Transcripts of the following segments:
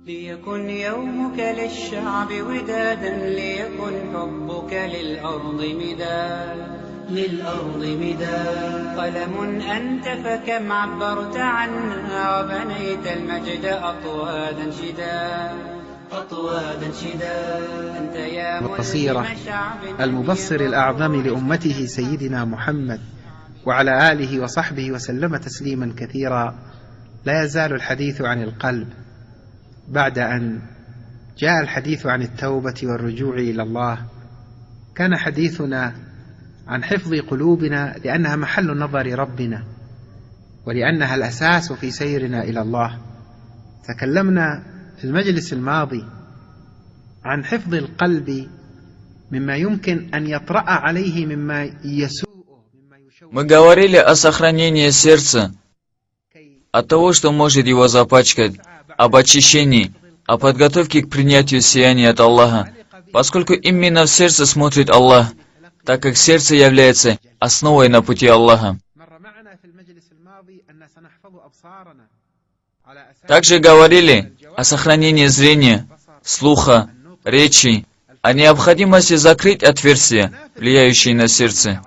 ليكن يومك للشعب ودادا، ليكن حبك للأرض مداد. قلم أنت فكم عبرت عنا، وبنيت المجد أطوادا شداد. أنت يا القصيرة المبصر الأعظم لأمته سيدنا محمد وعلى آله وصحبه وسلم تسليما كثيرا. لا يزال الحديث عن القلب بعد أن جاء الحديث عن التوبة والرجوع إلى الله. كان حديثنا عن حفظ قلوبنا لأنها محل نظر ربنا ولأنها الأساس في سيرنا إلى الله. تكلمنا في المجلس الماضي عن حفظ القلب مما يمكن أن يطرأ عليه مما يسوء. Мы говорили о сохранении сердца, от того, что может его запачкать, об очищении, о подготовке к принятию сияния от Аллаха, поскольку именно в сердце смотрит Аллах, так как сердце является основой на пути Аллаха. Также говорили о сохранении зрения, слуха, речи, о необходимости закрыть отверстия, влияющие на сердце.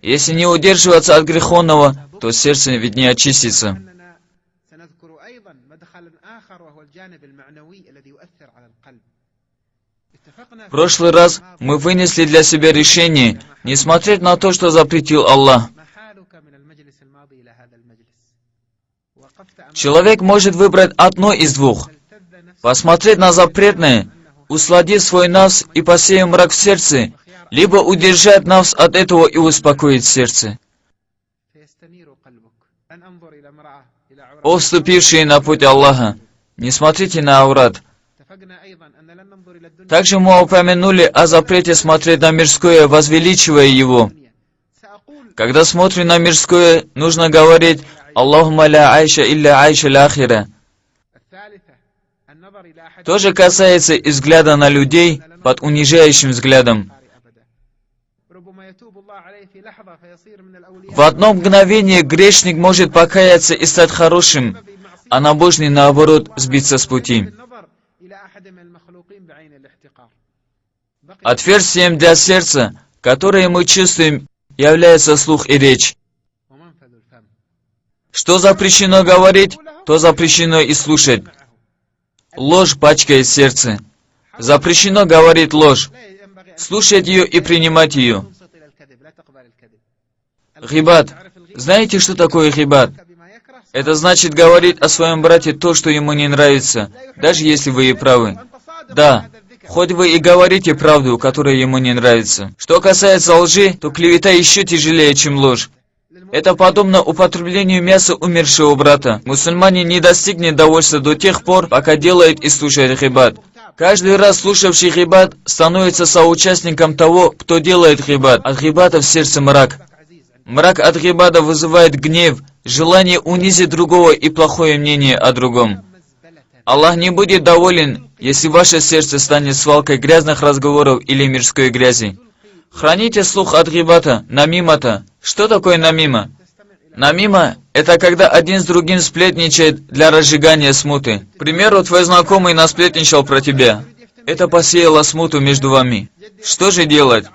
Если не удерживаться от греховного, то сердце ведь не очистится. В прошлый раз мы вынесли для себя решение не смотреть на то, что запретил Аллах. Человек может выбрать одно из двух: посмотреть на запретное, усладить свой нафс и посеять мрак в сердце, либо удержать нафс от этого и успокоить сердце. О вступившие на путь Аллаха, не смотрите на аврат. Также мы упомянули о запрете смотреть на мирское, возвеличивая его. Когда смотрим на мирское, нужно говорить «Аллахумма ля айша илля айша ля-ахира». То же касается и взгляда на людей под унижающим взглядом. В одно мгновение грешник может покаяться и стать хорошим, а набожный, наоборот, сбиться с пути. Отверстием для сердца, которое мы чувствуем, является слух и речь. Что запрещено говорить, то запрещено и слушать. Ложь пачкает сердце. Запрещено говорить ложь, слушать ее и принимать ее. Гибат. Знаете, что такое гибат? Это значит говорить о своем брате то, что ему не нравится, даже если вы и правы. Да, хоть вы и говорите правду, которая ему не нравится. Что касается лжи, то клевета еще тяжелее, чем ложь. Это подобно употреблению мяса умершего брата. Мусульманин не достигнет довольства до тех пор, пока делает и слушает гибат. Каждый раз слушавший гибат становится соучастником того, кто делает гибат. От гибата в сердце мрак. Мрак от гибата вызывает гнев, желание унизить другого и плохое мнение о другом. Аллах не будет доволен, если ваше сердце станет свалкой грязных разговоров или мирской грязи. Храните слух от гибата, намимата. Что такое намима? Намима – это когда один с другим сплетничает для разжигания смуты. К примеру, твой знакомый насплетничал про тебя. Это посеяло смуту между вами. Что же делать?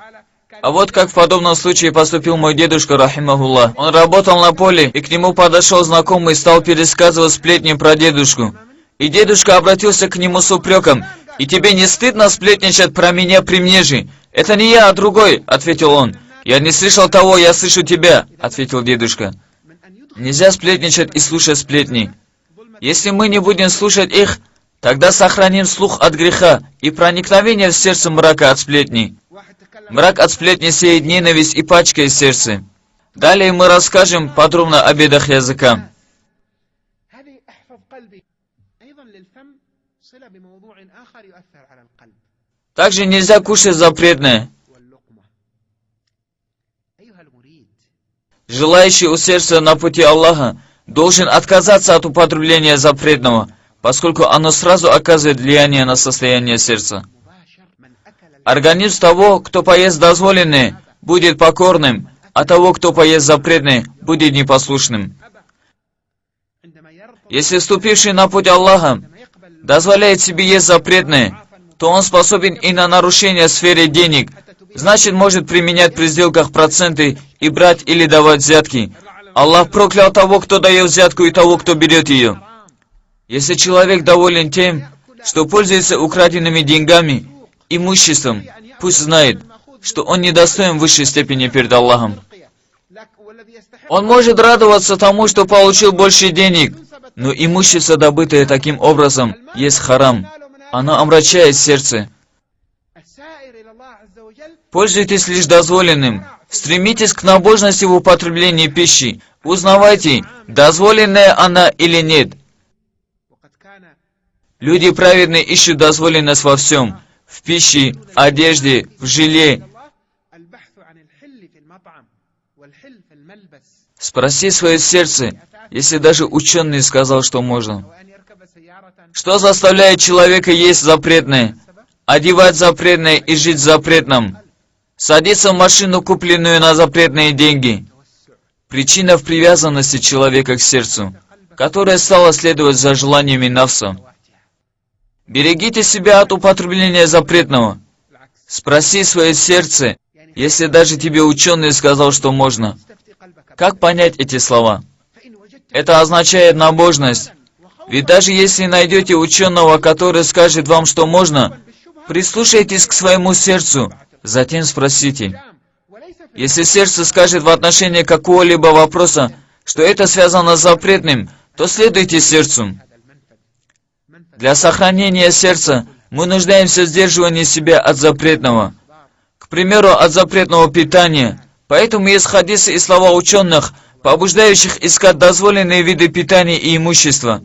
А вот как в подобном случае поступил мой дедушка, рахимахуллах. Он работал на поле, и к нему подошел знакомый и стал пересказывать сплетни про дедушку. И дедушка обратился к нему с упреком: «И тебе не стыдно сплетничать про меня при мне же?» «Это не я, а другой», — ответил он. «Я не слышал того, я слышу тебя», — ответил дедушка. Нельзя сплетничать и слушать сплетни. Если мы не будем слушать их, тогда сохраним слух от греха и проникновение в сердце мрака от сплетни. Мрак от сплетни сеет ненависть и пачкает сердце. Далее мы расскажем подробно о бедах языка. Также нельзя кушать запретное. Желающий усердствовать на пути Аллаха должен отказаться от употребления запретного, поскольку оно сразу оказывает влияние на состояние сердца. Организм того, кто поест дозволенное, будет покорным, а того, кто поест запретное, будет непослушным. Если вступивший на путь Аллаха дозволяет себе есть запретное, то он способен и на нарушение в сфере денег. Значит, может применять при сделках проценты и брать или давать взятки. Аллах проклял того, кто дает взятку, и того, кто берет ее. Если человек доволен тем, что пользуется украденными деньгами, имуществом, пусть знает, что он недостоин высшей степени перед Аллахом. Он может радоваться тому, что получил больше денег, но имущество, добытое таким образом, есть харам. Оно омрачает сердце. Пользуйтесь лишь дозволенным. Стремитесь к набожности в употреблении пищи. Узнавайте, дозволенная она или нет. Люди праведные ищут дозволенность во всем. В пище, одежде, в жиле. Спроси свое сердце, если даже ученый сказал, что можно. Что заставляет человека есть запретное, одевать запретное и жить в запретном? Садиться в машину, купленную на запретные деньги. Причина в привязанности человека к сердцу, которая стала следовать за желаниями нафса. Берегите себя от употребления запретного. Спроси свое сердце, если даже тебе ученый сказал, что можно. Как понять эти слова? Это означает набожность. Ведь даже если найдете ученого, который скажет вам, что можно, прислушайтесь к своему сердцу, затем спросите. Если сердце скажет в отношении какого-либо вопроса, что это связано с запретным, то следуйте сердцу. Для сохранения сердца мы нуждаемся в сдерживании себя от запретного. К примеру, от запретного питания. Поэтому есть хадисы и слова ученых, побуждающих искать дозволенные виды питания и имущества.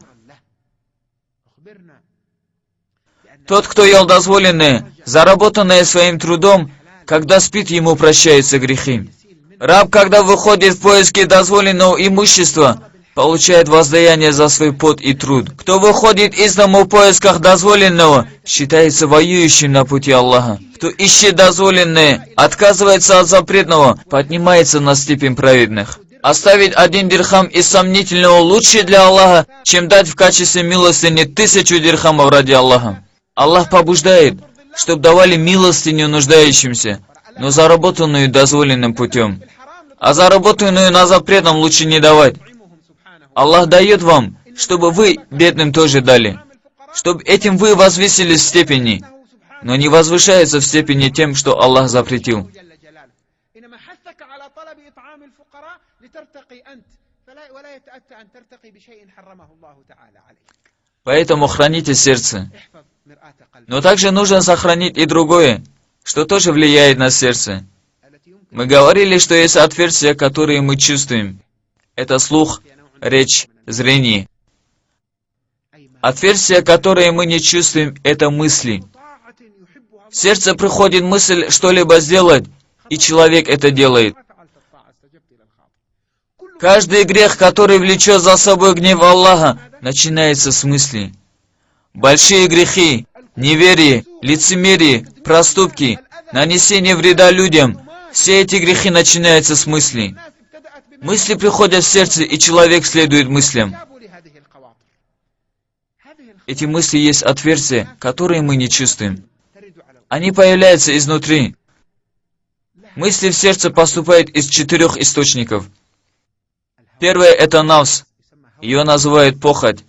Тот, кто ел дозволенное, заработанное своим трудом, когда спит, ему прощаются грехи. Раб, когда выходит в поиски дозволенного имущества, получает воздаяние за свой пот и труд. Кто выходит из дому в поисках дозволенного, считается воюющим на пути Аллаха. Кто ищет дозволенное, отказывается от запретного, поднимается на степень праведных. Оставить 1 дирхам из сомнительного лучше для Аллаха, чем дать в качестве милостыни 1000 дирхамов ради Аллаха. Аллах побуждает, чтобы давали милостыню нуждающимся, но заработанную дозволенным путем. А заработанную на запретном лучше не давать. Аллах дает вам, чтобы вы бедным тоже дали, чтобы этим вы возвысились в степени, но не возвышается в степени тем, что Аллах запретил. Поэтому храните сердце. Но также нужно сохранить и другое, что тоже влияет на сердце. Мы говорили, что есть отверстия, которые мы чувствуем. Это слух, речь, зрение. Отверстия, которые мы не чувствуем, это мысли. В сердце приходит мысль что-либо сделать, и человек это делает. Каждый грех, который влечет за собой гнев Аллаха, начинается с мысли. Большие грехи, неверие, лицемерие, проступки, нанесение вреда людям, все эти грехи начинаются с мысли. Мысли приходят в сердце, и человек следует мыслям. Эти мысли есть отверстия, которые мы не чувствуем. Они появляются изнутри. Мысли в сердце поступают из 4 источников. Первое – это нафс. Ее называют похоть.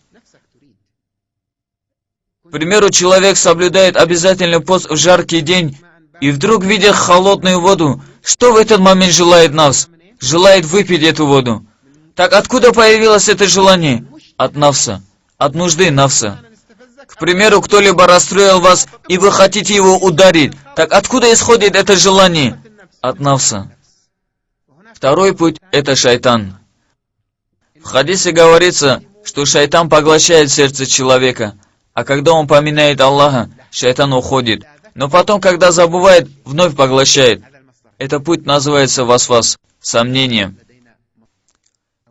К примеру, человек соблюдает обязательный пост в жаркий день, и вдруг, видя холодную воду, что в этот момент желает нафс? Желает выпить эту воду. Так откуда появилось это желание? От нафса. От нужды нафса. К примеру, кто-либо расстроил вас, и вы хотите его ударить. Так откуда исходит это желание? От нафса. Второй путь – это шайтан. В хадисе говорится, что шайтан поглощает сердце человека, а когда он поминает Аллаха, шайтан уходит. Но потом, когда забывает, вновь поглощает. Этот путь называется васвас, сомнение.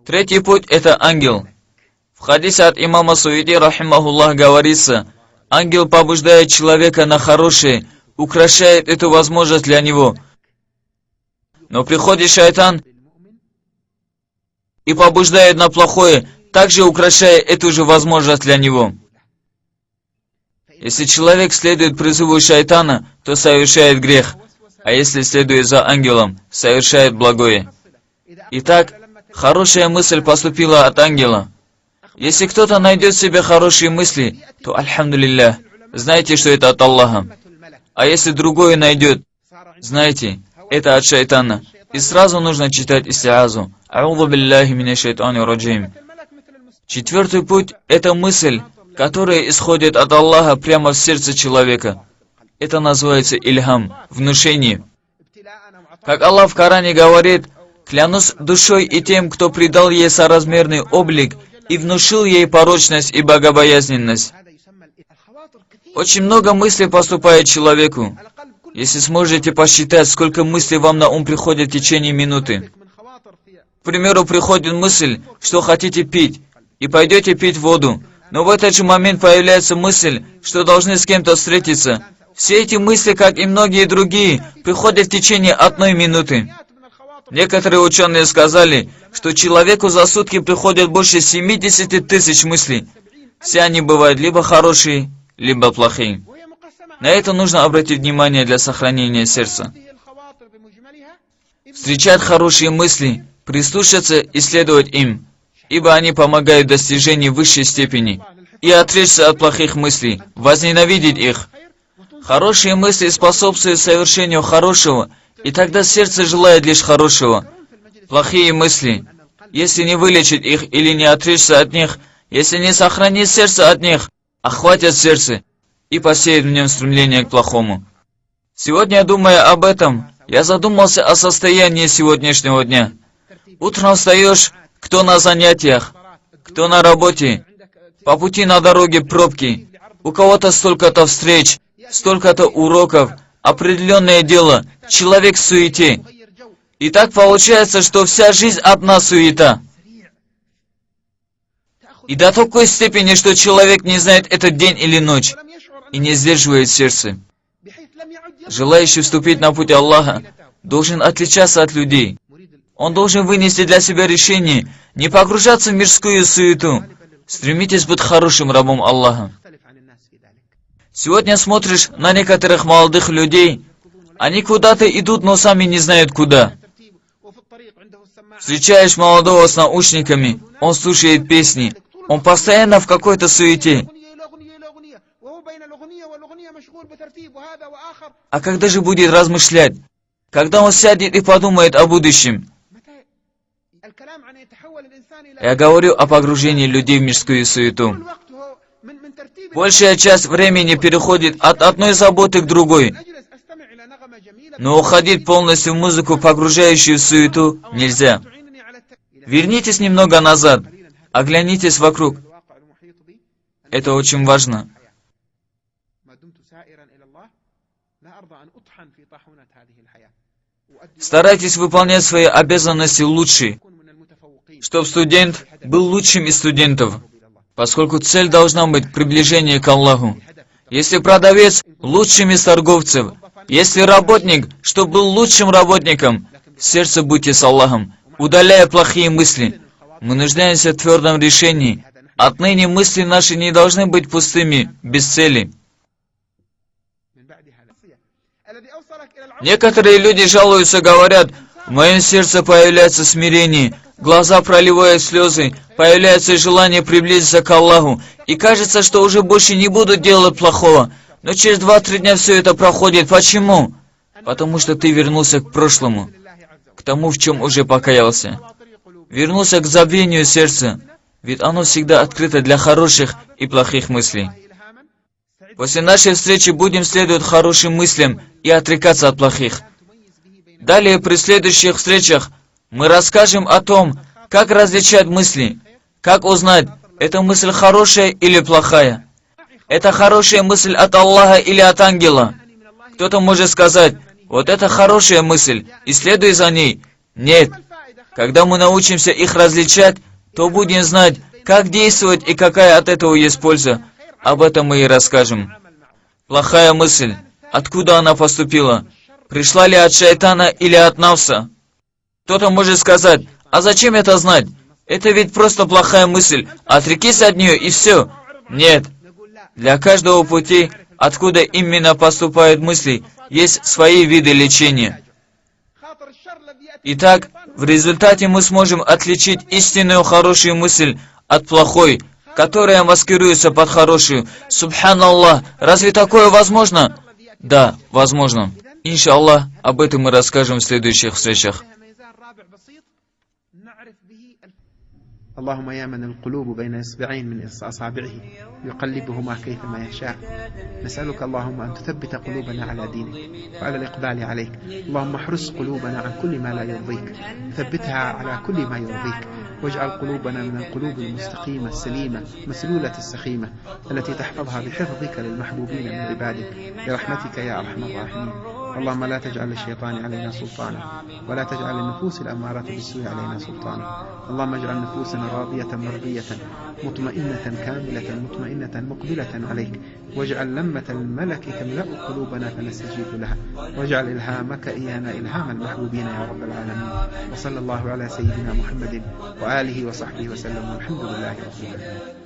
Третий путь – это ангел. В хадисе от имама Суиди, рахимахуллах, говорится, ангел побуждает человека на хорошее, украшает эту возможность для него. Но приходит шайтан и побуждает на плохое, также украшая эту же возможность для него. Если человек следует призыву шайтана, то совершает грех, а если следует за ангелом, совершает благое. Итак, хорошая мысль поступила от ангела. Если кто-то найдет в себе хорошие мысли, то альхамдулиллях, знайте, что это от Аллаха. А если другое найдет, знайте, это от шайтана. И сразу нужно читать истиазу. А'удhu билляхи минаш шайтанир раджим. Четвертый путь – это мысль, которая исходит от Аллаха прямо в сердце человека. Это называется ильхам, внушение. Как Аллах в Коране говорит: «Клянусь душой и тем, кто придал ей соразмерный облик и внушил ей порочность и богобоязненность». Очень много мыслей поступает человеку. Если сможете посчитать, сколько мыслей вам на ум приходит в течение минуты. К примеру, приходит мысль, что хотите пить, и пойдете пить воду. Но в этот же момент появляется мысль, что должны с кем-то встретиться. Все эти мысли, как и многие другие, приходят в течение 1 минуты. Некоторые ученые сказали, что человеку за сутки приходят больше 70 тысяч мыслей. Все они бывают либо хорошие, либо плохие. На это нужно обратить внимание для сохранения сердца. Встречать хорошие мысли, прислушаться и следовать им, ибо они помогают в достижении высшей степени, и отречься от плохих мыслей, возненавидеть их. Хорошие мысли способствуют совершению хорошего, и тогда сердце желает лишь хорошего. Плохие мысли, если не вылечить их или не отречься от них, если не сохранить сердце от них, охватят сердце и посеют в нем стремление к плохому. Сегодня, думая об этом, я задумался о состоянии сегодняшнего дня. Утром встаешь, кто на занятиях, кто на работе, по пути на дороге пробки, у кого-то столько-то встреч, столько-то уроков, определенное дело, человек в суете. И так получается, что вся жизнь одна суета. И до такой степени, что человек не знает этот день или ночь, и не сдерживает сердце. Желающий вступить на путь Аллаха должен отличаться от людей. Он должен вынести для себя решение не погружаться в мирскую суету. Стремитесь быть хорошим рабом Аллаха. Сегодня смотришь на некоторых молодых людей, они куда-то идут, но сами не знают куда. Встречаешь молодого с наушниками, он слушает песни, он постоянно в какой-то суете. А когда же будет размышлять? Когда он сядет и подумает о будущем? Я говорю о погружении людей в мирскую суету. Большая часть времени переходит от одной заботы к другой. Но уходить полностью в музыку, погружающую в суету, нельзя. Вернитесь немного назад, оглянитесь вокруг. Это очень важно. Старайтесь выполнять свои обязанности лучше, чтобы студент был лучшим из студентов, поскольку цель должна быть приближение к Аллаху. Если продавец – лучшим из торговцев, если работник, чтобы был лучшим работником, в сердце будьте с Аллахом, удаляя плохие мысли. Мы нуждаемся в твердом решении. Отныне мысли наши не должны быть пустыми, без цели. Некоторые люди жалуются, говорят: в моем сердце появляется смирение, глаза проливают слезы, появляется желание приблизиться к Аллаху, и кажется, что уже больше не буду делать плохого. Но через 2-3 дня все это проходит. Почему? Потому что ты вернулся к прошлому, к тому, в чем уже покаялся. Вернулся к забвению сердца, ведь оно всегда открыто для хороших и плохих мыслей. После нашей встречи будем следовать хорошим мыслям и отрекаться от плохих. Далее, при следующих встречах, мы расскажем о том, как различать мысли, как узнать, эта мысль хорошая или плохая. Это хорошая мысль от Аллаха или от ангела. Кто-то может сказать: вот это хорошая мысль, и следуй за ней. Нет. Когда мы научимся их различать, то будем знать, как действовать и какая от этого есть польза. Об этом мы и расскажем. Плохая мысль. Откуда она поступила? Пришла ли от шайтана или от нафса? Кто-то может сказать: а зачем это знать? Это ведь просто плохая мысль. Отрекись от нее и все. Нет. Для каждого пути, откуда именно поступают мысли, есть свои виды лечения. Итак, в результате мы сможем отличить истинную хорошую мысль от плохой, которая маскируется под хорошую. Субханаллах, разве такое возможно? Да, возможно. Иншаллах, об этом мы расскажем в следующих встречах. اللهم يا من القلوب بين إصبعين من أصابعه يقلبهما كيفما يشاء، نسألك اللهم أن تثبت قلوبنا على دينك وعلى الإقبال عليك. اللهم احرس قلوبنا عن كل ما لا يرضيك، ثبتها على كل ما يرضيك، واجعل قلوبنا من القلوب المستقيمة السليمة مسلولة السخيمة التي تحفظها بحفظك للمحبوبين من عبادك برحمتك يا أرحم الراحمين. اللهم لا تجعل للشيطان علينا سلطانا، ولا تجعل النفوس الأمارة بالسوء علينا سلطانا. اللهم اجعل نفوسنا راضية مرضية مطمئنة كاملة مطمئنة مقبلة عليك، واجعل لمة الملك تملأ قلوبنا فنستجيب لها، واجعل إلهامك إيانا إلهام المحبوبين يا رب العالمين. وصلى الله على سيدنا محمد وآله وصحبه وسلم، والحمد لله رب العالمين.